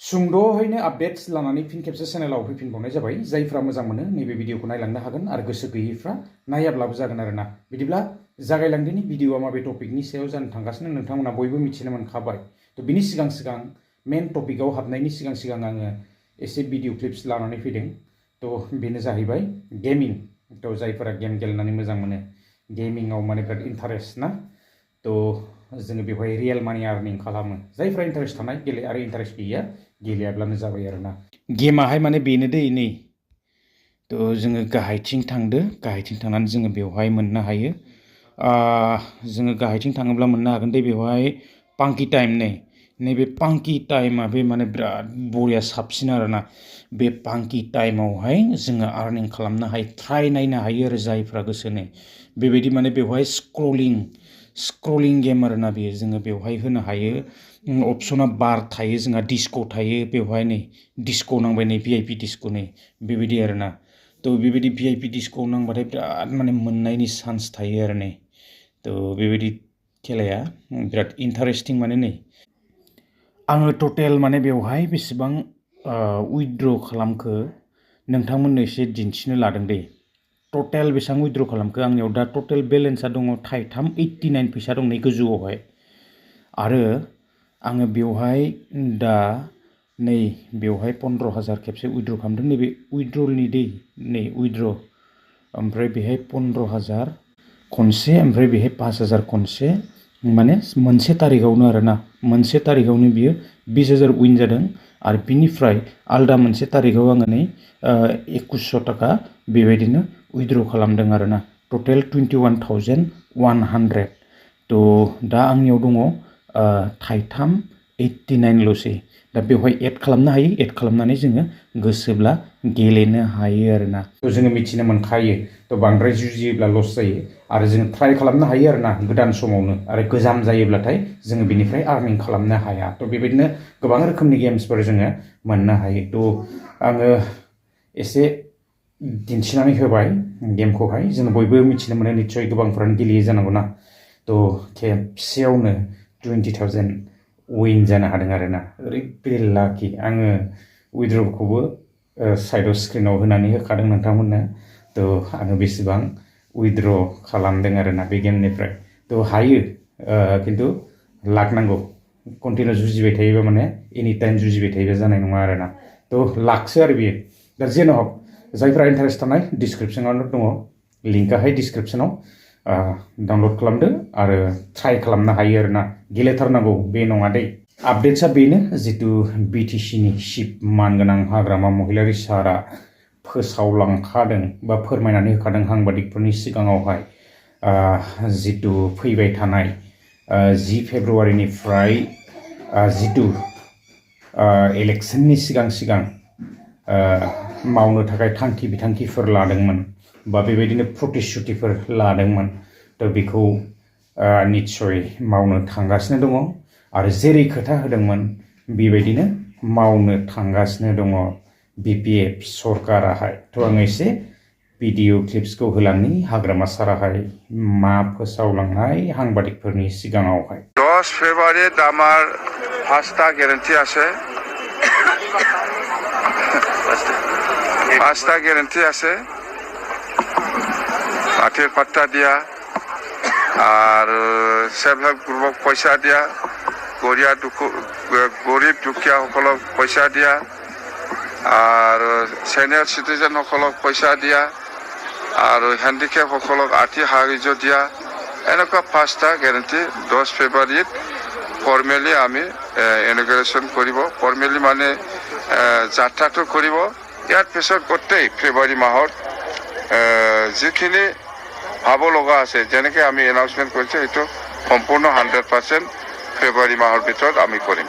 सुंद'हैनो updates लानानै फिन खेबसे चेनेलाव फैफिनबावनाय जाबाय जायफ्रा मोजां मोनो नैबे भिडिअखौ नायलांनो हागोन आरो गोसो गैयैफ्रा नायाब्लाबो जागोन आरोना बिदिब्ला जागायलांदिनि भिडिअआ माबे टपिकनि सायाव जानो थांगासिनो नोंथांमोना बयबो मिथिनो मोनखाबाय तो बिनि सिगां मेन टपिकआव हाबनायनि सिगां आङो एसे भिडिअ क्लिप्स लानानै फैदों तो बेनो जाहैबाय गेमिं तो जायफोरा गेम गेलेनानै मोजां मोनो गेमिंआव माने बिराद इन्टारेस्ट ना तो जोङो बेवहाय रियेल मानि आर्निं खालामो जायफ्रा इन्टारेस्ट थानाय गेले आरो इन्टारेस्ट गैया गेलेयाब्लानो जाबाय आरोना गेमाहाय माने बेनो दै नै तो जोङो गाहायथिं थांनानै जोङो बेवहाय मोननो हायो जोङो गाहायथिं थाङोब्ला मोननो हागोन दे बेवहाय पांकि टाइम नैबे पांकि टाइमा बे माने बिराद बरिया साबसिन आरोना बे पांकि टाइमावहाय जोङो आर्निं खालामनो हायो ट्राइ नायनो हायो आरो जायफ्रा गोसोनो बेबायदि माने बेवहाय स्क्रलिं गेम आरोना बेयो जोङो बेवहाय होनो हायो अपसना बार थायो जोंहा डिस्क थायो बेवहाय नै डिस्क नांबाय नै भिआइपि डिस्क नै बेबायदि आरोना तो बेबायदि भिआइपि डिस्क नांबाथाय बिराद माने मोननायनि चान्स थायो आरो नै तो बेबायदि खेलाया बिराद इन्टारेस्टिं माने नै आङो टटेल माने बेवहाय बेसेबां उइथड्र खालामखो नोंथांमोननो एसे दिन्थिनो लादों दे टटेल बेसेबां उइथड्र खालामखो आंनियाव दा टटेल बेलेन्सआ दङ 89 फैसा दं नै गोजौआवहाय आरो आङो बेवहाय दा नै बेवहाय 15,000 खेबसे उइथड्र खालामदों नैबे उइथड्रलनि नै उइथड्र ओमफ्राय बेहाय 15,000 खनसे ओमफ्राय बेहाय 5,000 खनसे माने मोनसे तारिखआवनो आरोना मोनसे तारिखआवनो बियो 20,000 उइन जादों आरो बिनिफ्राय आलदा मोनसे तारिखआव आङो नै 2100 थाखा बेबायदिनो उइथड्र खालामदों आरोना टटेल 21,100 तो दा आंनियाव दङ 89 ल'सै दा बेवहाय एड खालामनो हायो एड खालामनानै जोङो गोसोब्ला गेलेनो हायो आरोना तो जोङो मिथिनो मोनखायो तो बांद्राय जुजियोब्ला लस जायो आरो जोङो ट्राइ खालामनो हायो आरोना गोदान समावनो आरो गोजाम जायोब्लाथाय जोङो बेनिफ्राय आर्निं खालामनो हाया तो बेबायदिनो गोबां रोखोमनि गेम्सफोर जोङो मोननो हायो तो आङो एसे दिन्थिनानै होबाय गेमखौहाय जों बयबो मिथिनो मोनो निस्सय गोबांफ्रानो गेलेयो जानांगौ ना तो खेबसेयावनो 20,000 उइन जानो हादों आरोना ओरैबायदि लाखि आङो उइथड्रखौबो साइडआव स्क्रिनाव होनानै होखादों नोंथांमोननो तो आङो बेसेबां उइथड्र खालामदों आरोना बे गेमनिफ्राय तो हायो खिन्थु लाक नांगौ कन्टिनिउ जुजिबाय थायोबा माने एनि टाइम जुजिबाय थायोबा जानाय नङा आरोना तो लाकसो आरो बियो दा जेन' हक जायफ्रा इन्टारेस्ट थानाय डिसक्रिपसनावनो दङ लिंकाहाय डिसक्रिपसनाव डाउनलड खालामदो आरो ट्राइ खालामनो हायो आरोना गेलेथारनांगौ बे नङा दै आपडेट्सआ बेनो जितु बिटिसिनि चिफ मानगोनां हाग्रामा महिलारि सारा फोसावलांखादों बा फोरमायनानै होखादों साংबादिकफोरनि सिगाङावहाय जितु फैबाय थानाय 10 फेब्रुवारिनिफ्राय जितु इलेक्सननि सिगां मावनो थाखाय थांखि बिथांखिफोर लादोंमोन बा बेबायदिनो प्रतिश्रुतिफोर लादोंमोन तो बेखौ निस्सय मावनो थांगासिनो दङ आरो जेरै खोथा होदोंमोन बेबायदिनो मावनो थांगासिनो दङ बिपिएफ सरकाराहाय तो आङो एसे भिडिअ क्लिप्सखौ होलांनि हाग्रामा साराहाय मा फोसावलांनाय সাংবাদিকफोरनि सिगाङावहाय 10 ফেব্রুয়ারিত আমার 5টা গ্যারান্টি আছে 5টা গ্যারান্টি আছে মাটির পাট্টা দিয়া আর সেলফ হেল্প গ্রুপক পয়সা দিয়া গরিব দুখীয়া সকলক পয়সা দিয়া আর সিনিয়র সিটিজেন সকলক পয়সা দিয়া আর হ্যান্ডিক্যাপ সকলক আর্থিক সাহায্য দিয়া এনেকুৱা 5টা গ্যারান্টি 10 ফেব্রুয়ারিত ফর্মেলি আমি ইনগ্রেশন কৰিব ফর্মেলি মানে যাত্ৰাটো কৰিব ইয়াৰ পিছত গোটেই ফেব্ৰুৱাৰী মাহত যিখিনি ভাব লগা আছে যেনেকৈ আমি এনাউন্সমেন্ট কৰিছো সেইটো সম্পূৰ্ণ 100% ফেব্ৰুৱাৰী মাহৰ ভিতৰত আমি কৰিম